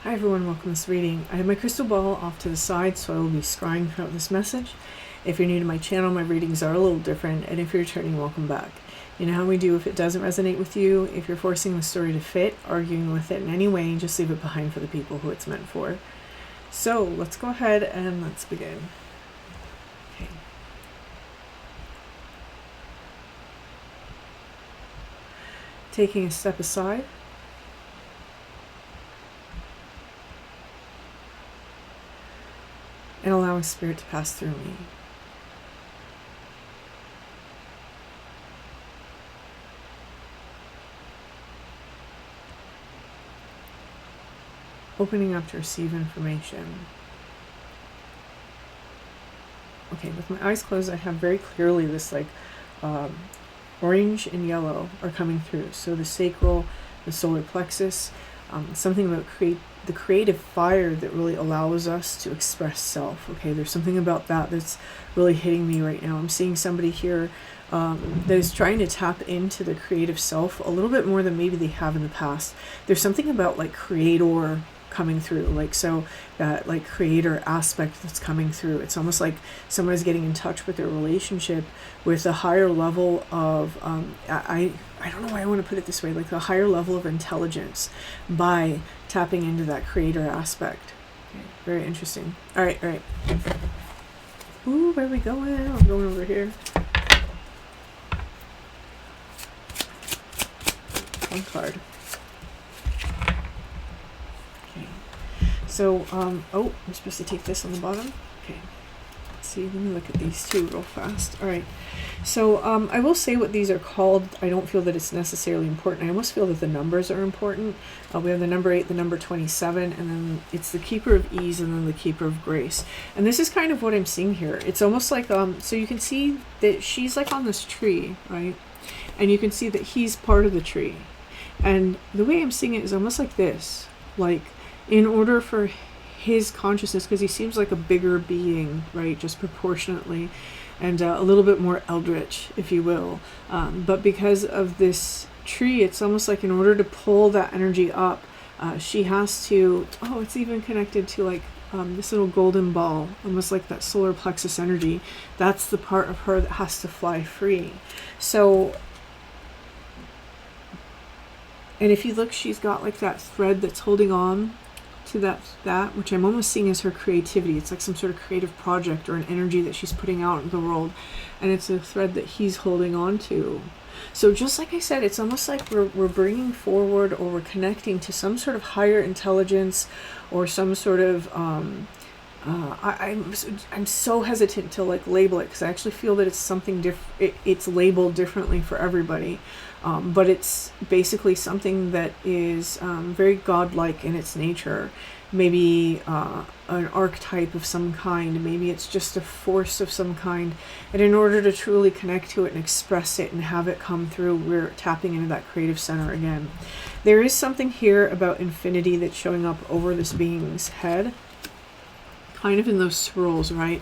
Hi everyone, welcome to this reading. I have my crystal ball off to the side, so I will be scrying throughout this message. If you're new to my channel, my readings are a little different, and if you're returning, welcome back. You know how we do if it doesn't resonate with you, if you're forcing the story to fit, arguing with it in any way, just leave it behind for the people who it's meant for. So let's go ahead and let's begin. Okay. Taking a step aside. And allowing spirit to pass through me. Opening up to receive information. Okay, with my eyes closed, I have very clearly this orange and yellow are coming through. So the sacral, the solar plexus, something about the creative fire that really allows us to express self. Okay, there's something about that that's really hitting me right now. I'm seeing somebody here that is trying to tap into the creative self a little bit more than maybe they have in the past. There's something about like creator coming through, so that like creator aspect that's coming through. It's almost like someone is getting in touch with their relationship with a higher level of I don't know why I want to put it this way, like a higher level of intelligence by tapping into that creator aspect. Okay, very interesting. All right. Ooh, where are we going? I'm going over here. One card. So, oh, I'm supposed to take this on the bottom. Okay, let's see, let me look at these two real fast. All right, so I will say what these are called. I don't feel that it's necessarily important. I almost feel that the numbers are important. We have the number 8, the number 27, and then it's the Keeper of Ease and then the Keeper of Grace. And this is kind of what I'm seeing here. It's almost like, so you can see that she's like on this tree, right? And you can see that he's part of the tree. And the way I'm seeing it is almost like this, like, in order for his consciousness, because he seems like a bigger being, right, just proportionately, and a little bit more eldritch, if you will, but because of this tree, it's almost like in order to pull that energy up, she has to, oh, it's even connected to like this little golden ball, almost like that solar plexus energy. That's the part of her that has to fly free. So, and if you look, she's got like that thread that's holding on to that which I'm almost seeing as her creativity. It's like some sort of creative project or an energy that she's putting out in the world, and it's a thread that he's holding on to. So just like I said, it's almost like we're bringing forward, or we're connecting to some sort of higher intelligence, or some sort of I'm so hesitant to like label it, because I actually feel that it's something different. It's labeled differently for everybody, but it's basically something that is very godlike in its nature. Maybe an archetype of some kind. Maybe it's just a force of some kind. And in order to truly connect to it and express it and have it come through, we're tapping into that creative center again. There is something here about infinity that's showing up over this being's head, kind of in those swirls, right?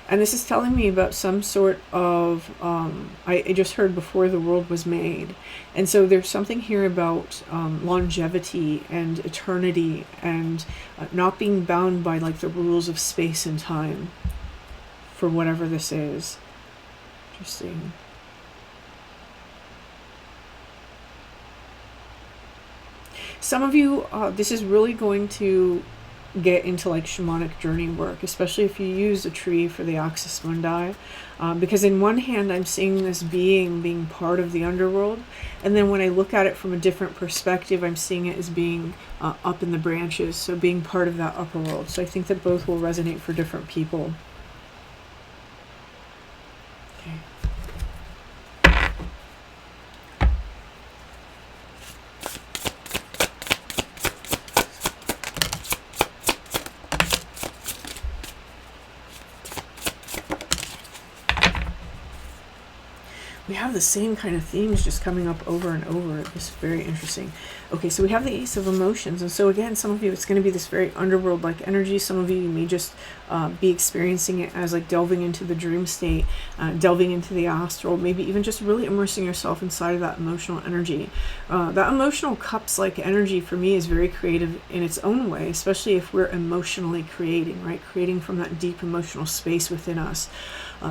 And this is telling me about some sort of, I just heard before the world was made. And so there's something here about longevity and eternity, and not being bound by like the rules of space and time for whatever this is. Interesting. Some of you, this is really going to get into like shamanic journey work, especially if you use a tree for the Axis Mundi, because in one hand I'm seeing this being part of the underworld, and then when I look at it from a different perspective, I'm seeing it as being up in the branches, so being part of that upper world. So I think that both will resonate for different people. Okay. We have the same kind of themes just coming up over and over. It's very interesting. Okay, so we have the Ace of Emotions, and so again, some of you, it's going to be this very underworld-like energy. Some of you may just be experiencing it as like delving into the dream state, delving into the astral, maybe even just really immersing yourself inside of that emotional energy. That emotional cups-like energy for me is very creative in its own way, especially if we're emotionally creating, right? Creating from that deep emotional space within us.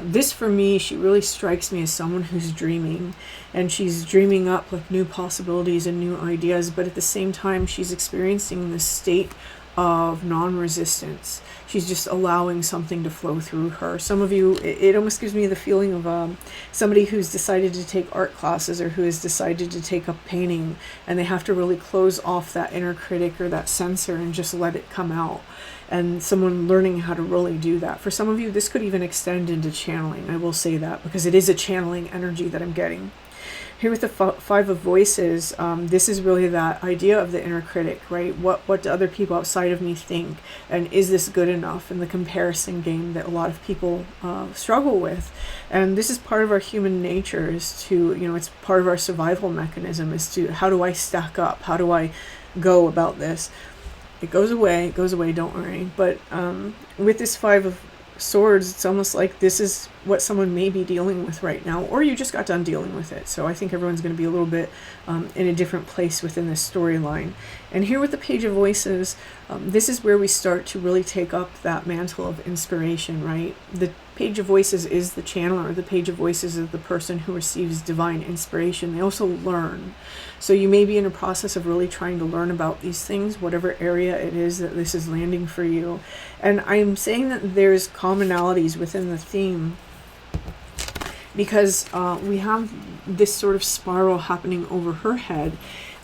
This for me, she really strikes me as someone who's dreaming, and she's dreaming up like new possibilities and new ideas, but at the same time she's experiencing this state of non-resistance. She's just allowing something to flow through her. Some of you, it almost gives me the feeling of somebody who's decided to take art classes, or who has decided to take up painting, and they have to really close off that inner critic or that censor and just let it come out. And someone learning how to really do that. For some of you, this could even extend into channeling. I will say that, because it is a channeling energy that I'm getting. Here with the Five of Voices, this is really that idea of the inner critic, right? What do other people outside of me think? And is this good enough? And the comparison game that a lot of people struggle with. And this is part of our human nature, is to, it's part of our survival mechanism, is to, how do I stack up? How do I go about this? It goes away, don't worry. But with this Five of Swords, it's almost like this is what someone may be dealing with right now, or you just got done dealing with it. So I think everyone's going to be a little bit in a different place within this storyline. And here with the Page of Voices, this is where we start to really take up that mantle of inspiration, right? The Page of Voices is the channeler. The Page of Voices is the person who receives divine inspiration. They also learn. So you may be in a process of really trying to learn about these things, whatever area it is that this is landing for you. And I'm saying that there's commonalities within the theme, because we have this sort of spiral happening over her head.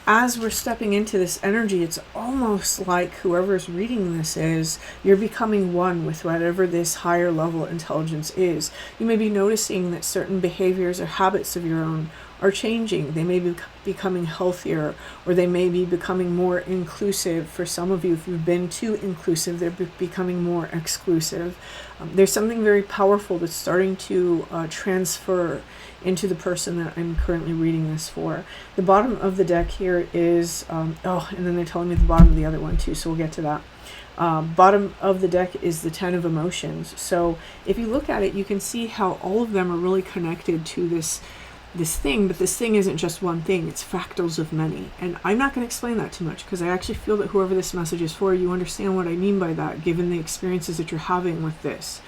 As we're stepping into this energy, it's almost like whoever's reading this is, you're becoming one with whatever this higher level intelligence is. You may be noticing that certain behaviors or habits of your own are changing. They may be becoming healthier, or they may be becoming more inclusive. For some of you, if you've been too inclusive, they're becoming more exclusive. There's something very powerful that's starting to transfer into the person that I'm currently reading this for. The bottom of the deck here is, and then they're telling me the bottom of the other one too, so we'll get to that. Bottom of the deck is the Ten of Emotions. So if you look at it, you can see how all of them are really connected to this thing, but this thing isn't just one thing, it's fractals of many. And I'm not going to explain that too much, because I actually feel that whoever this message is for, you understand what I mean by that, given the experiences that you're having with this.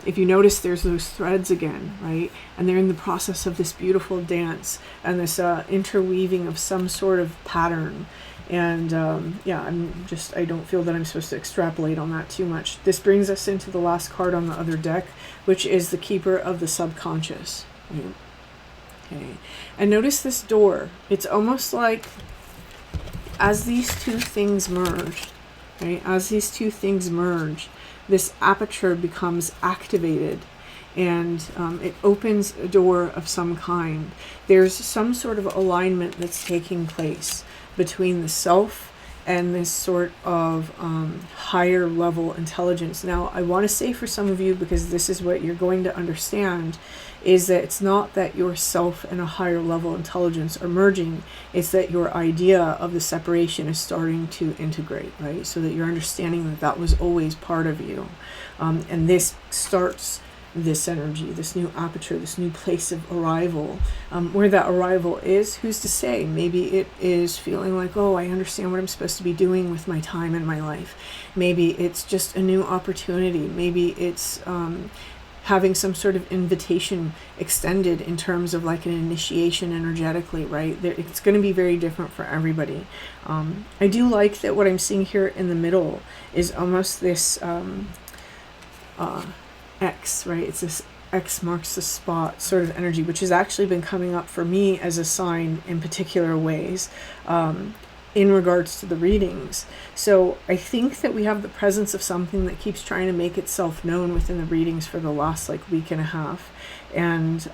If you notice, there's those threads again, right? And they're in the process of this beautiful dance and this interweaving of some sort of pattern. And I don't feel that I'm supposed to extrapolate on that too much. This brings us into the last card on the other deck, which is the Keeper of the Subconscious. Right? Okay. And notice this door. It's almost like as these two things merge, right? As these two things merge, this aperture becomes activated, and it opens a door of some kind. There's some sort of alignment that's taking place between the self and this sort of higher level intelligence. Now, I want to say for some of you, because this is what you're going to understand, is that it's not that your self and a higher level intelligence are merging, it's that your idea of the separation is starting to integrate, right? So that you're understanding that that was always part of you. And this starts this energy, this new aperture, this new place of arrival. Where that arrival is, who's to say? Maybe it is feeling like, oh, I understand what I'm supposed to be doing with my time and my life. Maybe it's just a new opportunity. Maybe it's having some sort of invitation extended in terms of like an initiation energetically, right? It's going to be very different for everybody. I do like that what I'm seeing here in the middle is almost this X, right? It's this X marks the spot sort of energy, which has actually been coming up for me as a sign in particular ways in regards to the readings. So I think that we have the presence of something that keeps trying to make itself known within the readings for the last like week and a half. And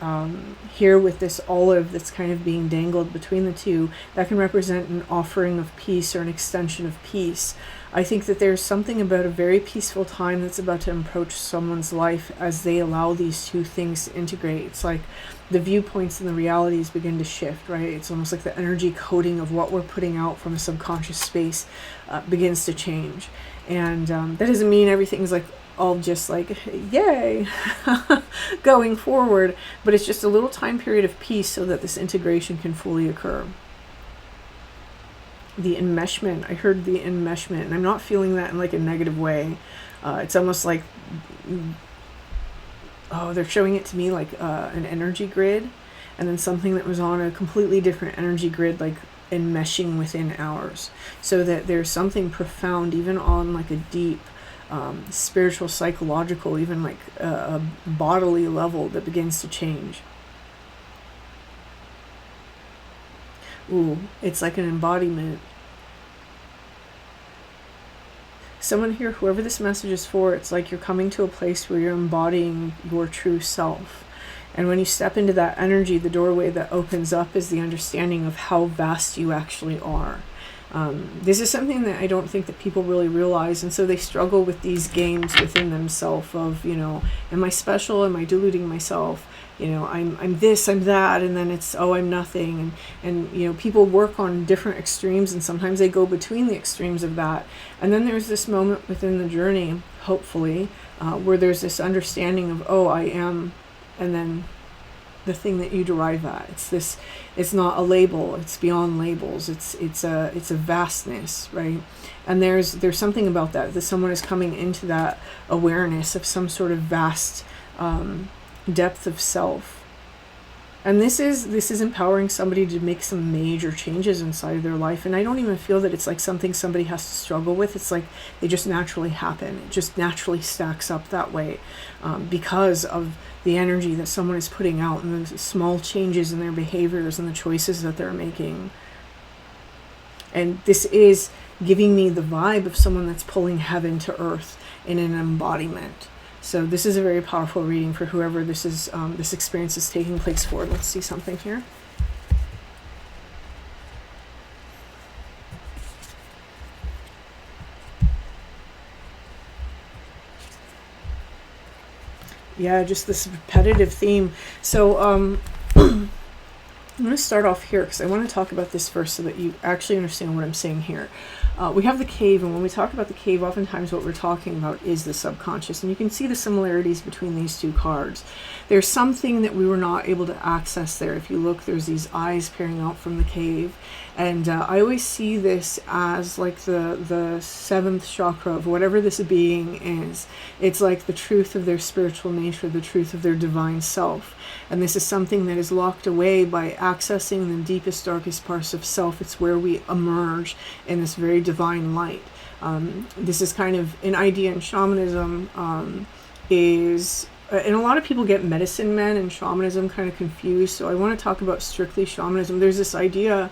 here with this olive that's kind of being dangled between the two, that can represent an offering of peace or an extension of peace. I think that there's something about a very peaceful time that's about to approach someone's life as they allow these two things to integrate. It's like the viewpoints and the realities begin to shift, right? It's almost like the energy coding of what we're putting out from a subconscious space begins to change. And that doesn't mean everything's like all just like, yay, going forward, but it's just a little time period of peace so that this integration can fully occur. The enmeshment, I heard the enmeshment, and I'm not feeling that in like a negative way. It's almost like, oh, they're showing it to me like an energy grid, and then something that was on a completely different energy grid, like enmeshing within ours, so that there's something profound, even on like a deep spiritual, psychological, even like a bodily level that begins to change. Ooh, it's like an embodiment. Someone here, whoever this message is for, it's like you're coming to a place where you're embodying your true self. And when you step into that energy, the doorway that opens up is the understanding of how vast you actually are. This is something that I don't think that people really realize, and so they struggle with these games within themselves of, you know, am I special? Am I deluding myself? You know, I'm this, I'm that, and then it's, oh, I'm nothing. And you know, people work on different extremes, and sometimes they go between the extremes of that. And then there's this moment within the journey, hopefully, where there's this understanding of, oh, I am, and then the thing that you derive at. It's not a label, it's beyond labels. It's a vastness, right? And there's something about that someone is coming into that awareness of some sort of vast depth of self. And this is empowering somebody to make some major changes inside of their life. And I don't even feel that it's like something somebody has to struggle with. It's like they just naturally happen. It just naturally stacks up that way because of the energy that someone is putting out and the small changes in their behaviors and the choices that they're making. And this is giving me the vibe of someone that's pulling heaven to earth in an embodiment. So this is a very powerful reading for whoever this is. This experience is taking place for. Let's see something here. Yeah, just this repetitive theme. So I'm going to start off here because I want to talk about this first so that you actually understand what I'm saying here. We have the cave, and when we talk about the cave, oftentimes what we're talking about is the subconscious, and you can see the similarities between these two cards. There's something that we were not able to access there. If you look, there's these eyes peering out from the cave, and I always see this as like the seventh chakra of whatever this being is. It's like the truth of their spiritual nature, the truth of their divine self. And this is something that is locked away by accessing the deepest, darkest parts of self. It's where we emerge in this very divine light. This is kind of an idea in shamanism and a lot of people get medicine men and shamanism kind of confused. So I want to talk about strictly shamanism. There's this idea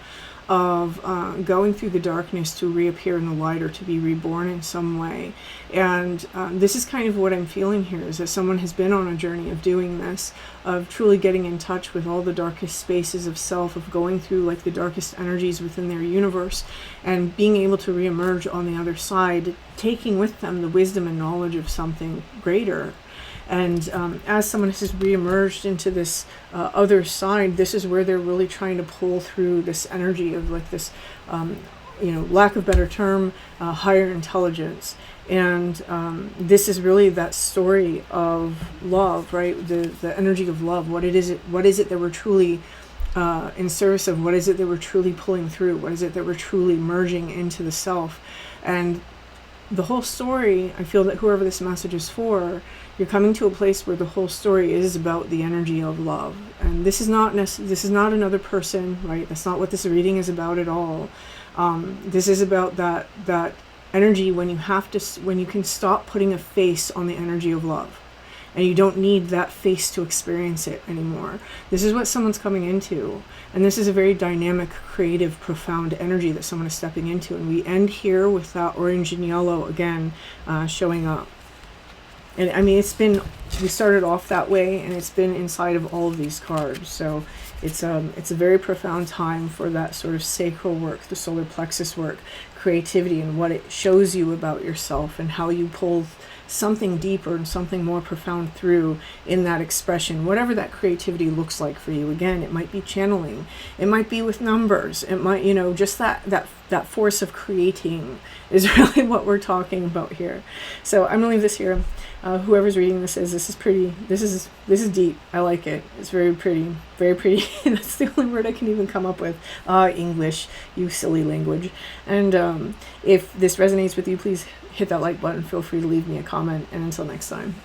of going through the darkness to reappear in the light or to be reborn in some way. And this is kind of what I'm feeling here, is that someone has been on a journey of doing this, of truly getting in touch with all the darkest spaces of self, of going through like the darkest energies within their universe and being able to reemerge on the other side, taking with them the wisdom and knowledge of something greater. And as someone has reemerged into this other side, this is where they're really trying to pull through this energy of like this, lack of better term, higher intelligence. And this is really that story of love, right? The energy of love. What is it that we're truly in service of? What is it that we're truly pulling through? What is it that we're truly merging into the self? And the whole story, I feel that whoever this message is for, you're coming to a place where the whole story is about the energy of love. And this is not another person, right? That's not what this reading is about at all. This is about that energy when you can stop putting a face on the energy of love. And you don't need that face to experience it anymore. This is what someone's coming into. And this is a very dynamic, creative, profound energy that someone is stepping into. And we end here with that orange and yellow again showing up. And I mean, we started off that way, and it's been inside of all of these cards. So it's a very profound time for that sort of sacral work, the solar plexus work, creativity, and what it shows you about yourself, and how you pull something deeper and something more profound through in that expression, whatever that creativity looks like for you. Again, it might be channeling, it might be with numbers, it might, you know, just that force of creating is really what we're talking about here. So I'm gonna leave this here. Whoever's reading this is pretty, this is deep. I like it. It's very pretty, very pretty. That's the only word I can even come up with. English, you silly language. And if this resonates with you, please hit that like button. Feel free to leave me a comment. And until next time.